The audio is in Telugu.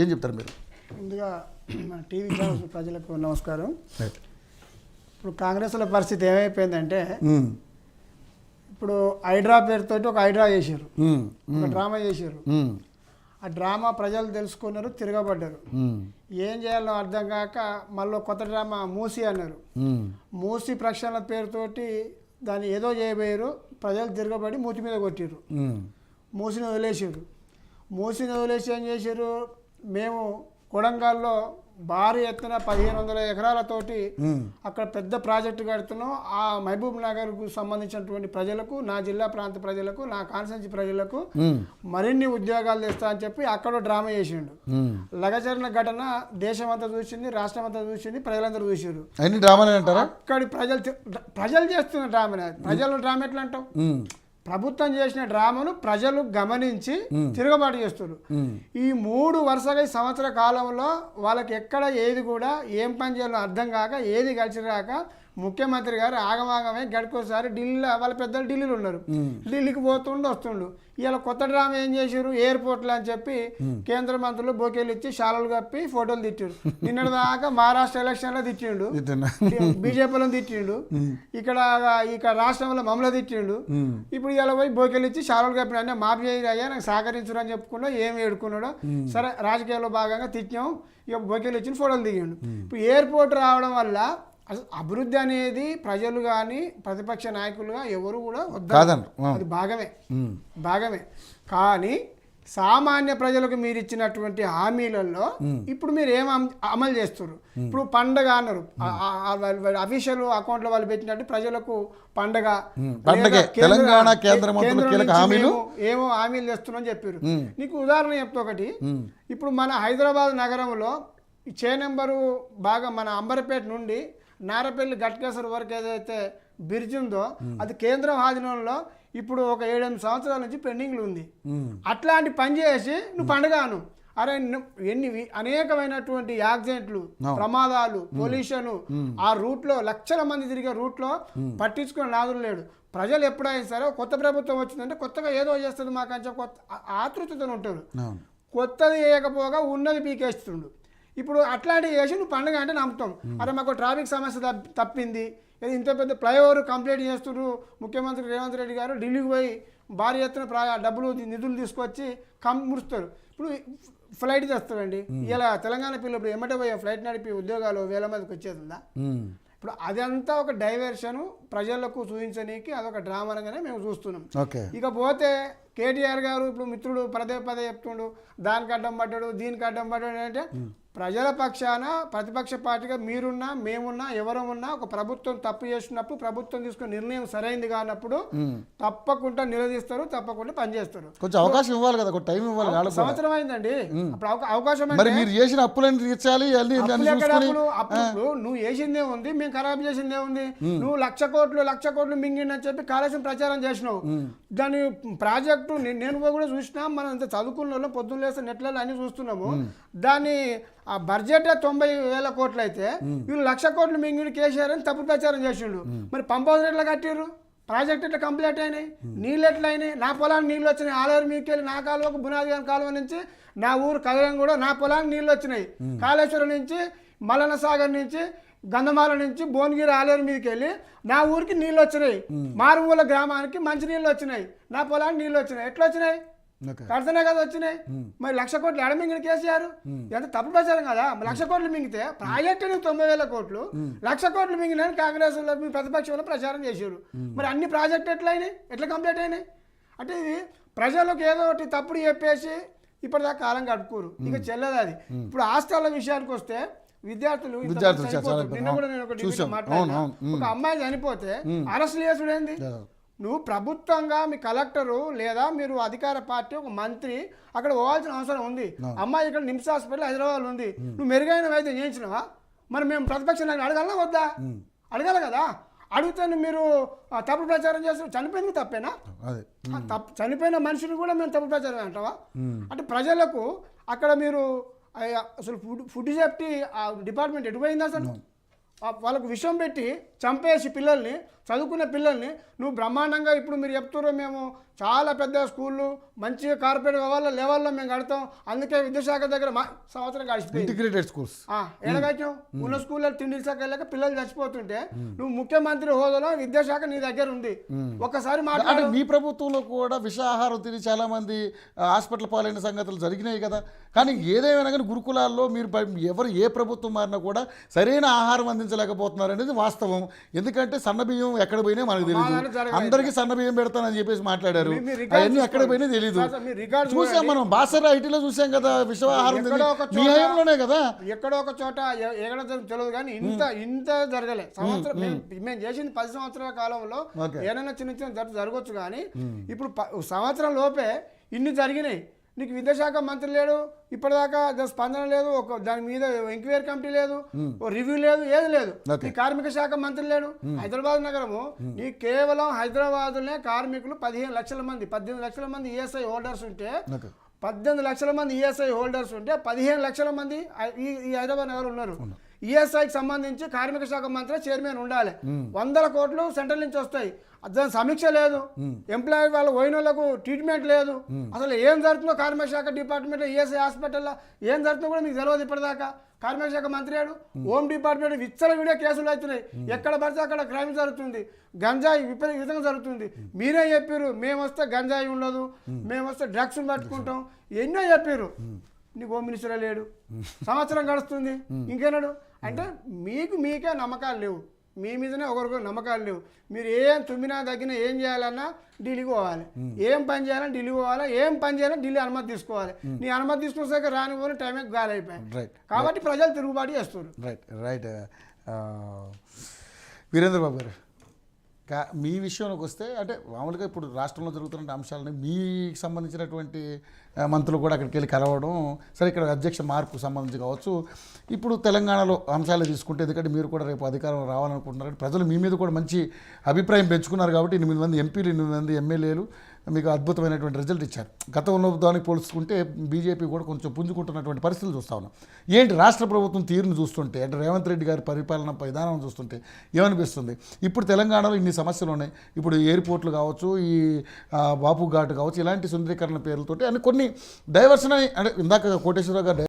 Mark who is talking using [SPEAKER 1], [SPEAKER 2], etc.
[SPEAKER 1] ఏం చెప్తారు మీరు?
[SPEAKER 2] ముందుగా మన టీవీ ఛానల్స్ ప్రజలకు నమస్కారం. ఇప్పుడు కాంగ్రెస్ల పరిస్థితి ఏమైపోయిందంటే ఇప్పుడు హైడ్రా పేరుతో ఒక హైడ్రా చేశారు, ఒక డ్రామా చేశారు. ఆ డ్రామా ప్రజలు తెలుసుకున్నారు, తిరగబడ్డారు. ఏం చేయాలో అర్థం కాక మళ్ళీ కొత్త డ్రామా మూసి అన్నారు. మూసి ప్రక్షాళన పేరుతోటి దాన్ని ఏదో చేయబోయారు. ప్రజలు తిరగబడి మూతి మీద కొట్టారు, మూసిని వదిలేసారు. మూసిని వదిలేసి ఏం చేశారు, మేము కొడంగల్లో భారీ ఎత్తున 1500 ఎకరాలతోటి అక్కడ పెద్ద ప్రాజెక్టు కడుతున్నాం. ఆ మహబూబ్ నగర్కు సంబంధించినటువంటి ప్రజలకు, నా జిల్లా ప్రాంత ప్రజలకు, నా కాన్స్టిట్యున్సీ ప్రజలకు మరిన్ని ఉద్యోగాలు తెస్తా అని చెప్పి అక్కడ డ్రామా చేసిండు. లగచరణ ఘటన దేశం అంతా చూసింది, రాష్ట్రం అంతా చూసింది, ప్రజలందరూ చూసారు. అక్కడి ప్రజలు చేస్తున్న డ్రామా. ప్రజలు డ్రామా ఎట్లా అంటావు? ప్రభుత్వం చేసిన డ్రామాను ప్రజలు గమనించి తిరగబాటు చేస్తారు. ఈ 3 వరుసగా ఈ సంవత్సర కాలంలో వాళ్ళకి ఎక్కడ ఏది కూడా ఏం పని చేయాలో అర్థం కాక, ఏది కలిసి రాక ముఖ్యమంత్రి గారు ఆగమాగమే గడుకోసారి ఢిల్లీలో, వాళ్ళ పెద్దలు ఢిల్లీలో ఉన్నారు, ఢిల్లీకి పోతుండు వస్తుండు. ఇలా కొత్త డ్రామా ఏం చేశారు, ఎయిర్పోర్ట్లో అని చెప్పి కేంద్ర మంత్రులు బొకేలు ఇచ్చి శాలలు కప్పి ఫోటోలు తిట్టారు. నిన్నటి దాకా మహారాష్ట్ర ఎలక్షన్లో తిట్టిండు, బీజేపీలో తిట్టిండు, ఇక్కడ రాష్ట్రంలో మమ్మల్ని తిట్టిండు. ఇప్పుడు ఇలా పోయి బొకేలు ఇచ్చి శాలలు కప్పిన అంటే మాఫీ అయ్యా నాకు సహకరించరు అని చెప్పుకున్నా, ఏమి ఏడుకున్నాడో సరే రాజకీయాల్లో భాగంగా తిట్టాం, ఇక బొకేలు ఇచ్చిన ఫోటోలు దిగిండు. ఇప్పుడు ఎయిర్పోర్ట్ రావడం వల్ల అసలు అభివృద్ధి అనేది ప్రజలు కానీ ప్రతిపక్ష నాయకులుగా ఎవరు కూడా వద్దంటారు. అది భాగమే. కానీ సామాన్య ప్రజలకు మీరు ఇచ్చినటువంటి హామీలలో ఇప్పుడు మీరు ఏం అమలు చేస్తారు? ఇప్పుడు పండగ అన్నారు, అఫీషియల్ అకౌంట్లో వాళ్ళు పెట్టినట్టు ప్రజలకు పండగ,
[SPEAKER 1] తెలంగాణ కేంద్ర
[SPEAKER 2] ఏమో హామీలు తెస్తున్నామని చెప్పారు. నీకు ఉదాహరణ చెప్తా ఒకటి. ఇప్పుడు మన హైదరాబాద్ నగరంలో చే నెంబరు బాగా మన అంబర్పేట నుండి నారపల్లి గట్కేశ్వర వరకు ఏదైతే బ్రిడ్జ్ ఉందో అది కేంద్రం ఆధీనంలో ఇప్పుడు ఒక 7-8 సంవత్సరాల నుంచి పెండింగ్లు ఉంది. అట్లాంటి పని చేసి నువ్వు పండుగను అరే అనేకమైనటువంటి యాక్సిడెంట్లు, ప్రమాదాలు, పొల్యూషన్, ఆ రూట్లో లక్షల మంది తిరిగే రూట్లో పట్టించుకునే నాదులు లేడు. ప్రజలు ఎప్పుడైనా సరే కొత్త ప్రభుత్వం వచ్చిందంటే కొత్తగా ఏదో చేస్తుంది మాకు కొత్త ఆతృతతో ఉంటారు. కొత్తది వేయకపోగా ఉన్నది పీకేస్తుండు. ఇప్పుడు అట్లాంటివి చేసి నువ్వు పండుగ అంటే నమ్ముతాం. అరే మాకు ట్రాఫిక్ సమస్య తప్పింది, ఇంత పెద్ద ఫ్లైఓవర్ కంప్లీట్ చేస్తున్నారు. ముఖ్యమంత్రి రేవంత్ రెడ్డి గారు ఢిల్లీకి పోయి భారీ ఎత్తున డబ్బులు నిధులు తీసుకొచ్చి ముడుస్తారు. ఇప్పుడు ఫ్లైట్ చేస్తామండి, ఇలా తెలంగాణ పిల్లలు ఎమ్మటే పోయి ఫ్లైట్ నడిపి ఉద్యోగాలు 1000 మందికి వచ్చేది ఉందా? ఇప్పుడు అదంతా ఒక డైవర్షన్, ప్రజలకు చూపించడానికి అదొక డ్రామాగానే మేము చూస్తున్నాం. ఇకపోతే కేటీఆర్ గారు ఇప్పుడు మిత్రుడు పదే చెప్తుండు, దానికి అడ్డం పడ్డాడు, దీనికి అడ్డం పడ్డాడు అంటే ప్రజల పక్షాన ప్రతిపక్ష పార్టీగా మీరున్నా మేమున్నా ఎవరమున్నా ఒక ప్రభుత్వం తప్పు చేసినప్పుడు ప్రభుత్వం తీసుకున్న నిర్ణయం సరైంది కానప్పుడు తప్పకుండా నిలదీస్తారు, తప్పకుండా పనిచేస్తారు.
[SPEAKER 1] కొంచెం అవకాశం ఇవ్వాలి కదా, టైం ఇవ్వాలి.
[SPEAKER 2] సంవత్సరం అయిందండి, అప్పుడు అవకాశం
[SPEAKER 1] మీరు చేసిన అప్పులను తీర్చాలి.
[SPEAKER 2] అప్పుడు నువ్వు చేసిందే ఉంది, మేము ఖరాబ్ చేసిందే ఉంది. నువ్వు 1,00,00,000 కోట్లు మింగిందని చెప్పి కాళేశ్వరం ప్రచారం చేసినావు. దాని ప్రాజెక్టు నేను కూడా చూసినా, మనం ఇంత చదువుకున్న వాళ్ళు పొద్దున్న లేస్తే నెట్లలో అన్ని చూస్తున్నాము. దాన్ని ఆ బడ్జెట్ 90,000 కోట్లు అయితే వీళ్ళు 1,00,000 కోట్లు మింగిడి కేసీఆర్ అని తప్పుడు ప్రచారం చేసిండు. మరి పంప్ హౌస్ ఎట్లా కట్టారు, ప్రాజెక్ట్ ఎట్లా కంప్లీట్ అయినాయి, నీళ్ళు ఎట్లా అయినాయి? నా పొలానికి నీళ్ళు వచ్చినాయి, ఆలూరు మీకు వెళ్ళి నా కాలువకు బునాది కాలువ నుంచి నా ఊరు కదలం కూడా నా పొలానికి నీళ్ళు వచ్చినాయి. కాళేశ్వరం నుంచి మల్లన సాగర్ నుంచి గంధమాల నుంచి భువనగిరి ఆలేరు మీదకి వెళ్ళి నా ఊరికి నీళ్ళు వచ్చినాయి. మారుమూల గ్రామానికి మంచి నీళ్ళు వచ్చినాయి, నా పొలానికి నీళ్ళు వచ్చినాయి. ఎట్లా వచ్చినాయి? కడితేనే కదా వచ్చినాయి. మరి 1,00,000 కోట్లు ఎడ మింగిన కేసీఆర్ ఎంత తప్పు ప్రచారం కదా. 1,00,000 కోట్లు మింగితే ప్రాజెక్ట్ 90,000 కోట్లు, 1,00,000 కోట్లు మింగిన కాంగ్రెస్ ప్రతిపక్షంలో ప్రచారం చేశారు. మరి అన్ని ప్రాజెక్టు ఎట్లా కంప్లీట్ అయినాయి? అంటే ఇది ప్రజలకు ఏదో ఒకటి తప్పుడు చెప్పేసి ఇప్పటిదాకా కాలం గడుపుకోరు, ఇక చెల్లదు అది. ఇప్పుడు హాస్టల్ల విషయానికి వస్తే విద్యార్థులు నిన్న కూడా నేను ఒకటి మాట్లాడినా, ఒక అమ్మాయి చనిపోతే అరెస్ట్ చేసుడేంది? నువ్వు ప్రభుత్వంగా మీ కలెక్టరు లేదా మీరు అధికార పార్టీ ఒక మంత్రి అక్కడ పోవాల్సిన అవసరం ఉంది. అమ్మాయి ఇక్కడ నిమ్స్ హాస్పిటల్ హైదరాబాద్లో ఉంది, నువ్వు మెరుగైన వైద్యం చేయించినావా? మరి మేము ప్రతిపక్షం అడగాలనా వద్దా? అడగాలి కదా. అడిగితే మీరు తప్పుడు ప్రచారం చేస్తారు. చనిపోయిన తప్పేనా? చనిపోయిన మనిషిని కూడా మేము తప్పుడు ప్రచారం అంటావా? అంటే ప్రజలకు అక్కడ మీరు అసలు ఫుడ్ సేఫ్టీ డిపార్ట్మెంట్ ఎటుపోయింది అసలు? వాళ్ళకు విషం పెట్టి చంపేసి పిల్లల్ని, చదువుకునే పిల్లల్ని నువ్వు బ్రహ్మాండంగా ఇప్పుడు మీరు చెప్తారో మేము చాలా పెద్ద స్కూళ్ళు మంచిగా కార్పొరేట్ లెవెల్లో మేము కడతాం, అందుకే విద్యాశాఖ దగ్గర సంవత్సరం గడిచిపోయింది.
[SPEAKER 1] ఇంటిగ్రేటెడ్ స్కూల్స్
[SPEAKER 2] ఎడగట్టాం ఉన్న స్కూల్లో తిండి వెళ్ళక పిల్లలు చచ్చిపోతుంటే నువ్వు ముఖ్యమంత్రి హోదాలో విద్యాశాఖ నీ దగ్గర ఉంది, ఒక్కసారి
[SPEAKER 1] అంటే
[SPEAKER 2] మాట్లాడు.
[SPEAKER 1] మీ ప్రభుత్వంలో కూడా విషాహారం తిని చాలా మంది హాస్పిటల్ పాలైన సంగతులు జరిగినాయి కదా. కానీ ఏదేమైనా కానీ గురుకులాల్లో మీరు ఎవరు ఏ ప్రభుత్వం మారినా కూడా సరైన ఆహారం అందించలేకపోతున్నారు అనేది వాస్తవం. ఎందుకంటే సన్నబియ్యం ఎక్కడ పోయినా మనకు తెలియదు, అందరికీ సన్నబియ్యం పెడతానని చెప్పేసి మాట్లాడారు, అవన్నీ ఎక్కడ పోయినా తెలియదు. చూసాం మనం బాసర ఐటీలో చూసాం కదా, విషాహారం మీ హయాంలోనే కదా.
[SPEAKER 2] ఎక్కడో ఒక చోట ఎక్కడ తెలియదు కానీ ఇంత జరగలే. సంవత్సరం మేము చేసింది 10 సంవత్సరాల కాలంలో ఏదైనా చిన్న చిన్న జరగవచ్చు కానీ ఇప్పుడు సంవత్సరం లోపే ఇన్ని జరిగినాయి. నీకు విద్యాశాఖ మంత్రి లేడు, ఇప్పటిదాకా స్పందన లేదు, దాని మీద ఎంక్వైరీ కమిటీ లేదు, రివ్యూ లేదు, ఏది లేదు. నీ కార్మిక శాఖ మంత్రి లేడు. హైదరాబాద్ నగరము నీ కేవలం హైదరాబాద్లోనే కార్మికులు 15 లక్షల మంది 18 లక్షల మంది ఈఎస్ఐ హోల్డర్స్ ఉంటే 18 లక్షల మంది ఈఎస్ఐ హోల్డర్స్ ఉంటే 15 లక్షల మంది ఈ హైదరాబాద్ నగరం ఉన్నారు. ఈఎస్ఐకి సంబంధించి కార్మిక శాఖ మంత్రి చైర్మన్ ఉండాలి. 100 కోట్లు సెంట్రల్ నుంచి వస్తాయి, దాని సమీక్ష లేదు, ఎంప్లాయీ వాళ్ళు పోయిన వాళ్ళకు ట్రీట్మెంట్ లేదు. అసలు ఏం జరుగుతుందో కార్మిక శాఖ డిపార్ట్మెంట్లో ఈఎస్ఐ హాస్పిటల్లో ఏం జరుగుతుందో కూడా మీకు తెలియదు ఇప్పటిదాకా. కార్మిక శాఖ మంత్రి అడు హోమ్ డిపార్ట్మెంట్ విచ్చల వీడియో కేసులు అవుతున్నాయి, ఎక్కడ పడితే అక్కడ క్రైమ్ జరుగుతుంది, గంజాయి విపరీతంగా జరుగుతుంది. మీరే చెప్పారు మేము వస్తే గంజాయి ఉండదు, మేము వస్తే డ్రగ్స్ పట్టుకుంటాం, ఎన్నో చెప్పారు. నీకు హోమ్ మినిస్టర్ లేడు, సంవత్సరం గడుస్తుంది, ఇంకేనాడు. అంటే మీకే నమ్మకాలు లేవు, మీ మీదనే ఒకరికొకరు నమ్మకాలు లేవు. మీరు ఏం తుమ్మినా తగ్గినా ఏం చేయాలన్నా ఢిల్లీకి పోవాలి, ఏం పని చేయాలని ఢిల్లీ పోవాలి, ఏం పని చేయాలని ఢిల్లీ అనుమతి తీసుకోవాలి. నీ అనుమతి తీసుకున్నాక రానిపోయిన టైం గాలి అయిపోయాయి. కాబట్టి ప్రజలు తిరుగుబాటు చేస్తారు.
[SPEAKER 1] రైట్ వీరేంద్ర బాబు గారు, మీ విషయంలోకి వస్తే అంటే మామూలుగా ఇప్పుడు రాష్ట్రంలో జరుగుతున్న అంశాలని మీకు సంబంధించినటువంటి మంత్రులు కూడా అక్కడికి వెళ్ళి కలవడం సరే, ఇక్కడ అధ్యక్ష మార్పుకు సంబంధించి కావచ్చు, ఇప్పుడు తెలంగాణలో అంశాలు తీసుకుంటే ఎందుకంటే మీరు కూడా రేపు అధికారం రావాలనుకుంటున్నారు, ప్రజలు మీ మీద కూడా మంచి అభిప్రాయం పెంచుకున్నారు కాబట్టి 8 మంది ఎంపీలు 8 మంది ఎమ్మెల్యేలు మీకు అద్భుతమైనటువంటి రిజల్ట్ ఇచ్చారు. గతంలో దానికి పోల్చుకుంటే బీజేపీ కూడా కొంచెం పుంజుకుంటున్నటువంటి పరిస్థితులు చూస్తా ఉన్నాం. ఏంటి రాష్ట్ర ప్రభుత్వం తీరును చూస్తుంటే అంటే రేవంత్ రెడ్డి గారి పరిపాలన విధానం చూస్తుంటే ఏమనిపిస్తుంది? ఇప్పుడు తెలంగాణలో ఇన్ని సమస్యలు ఉన్నాయి, ఇప్పుడు ఎయిర్పోర్ట్లు కావచ్చు, ఈ బాపు ఘాట్ కావచ్చు, ఇలాంటి సుందరీకరణ పేర్లతోటి అని కొన్ని డైవర్షన్ అని అంటే ఇందాక కోటేశ్వరరావు గారు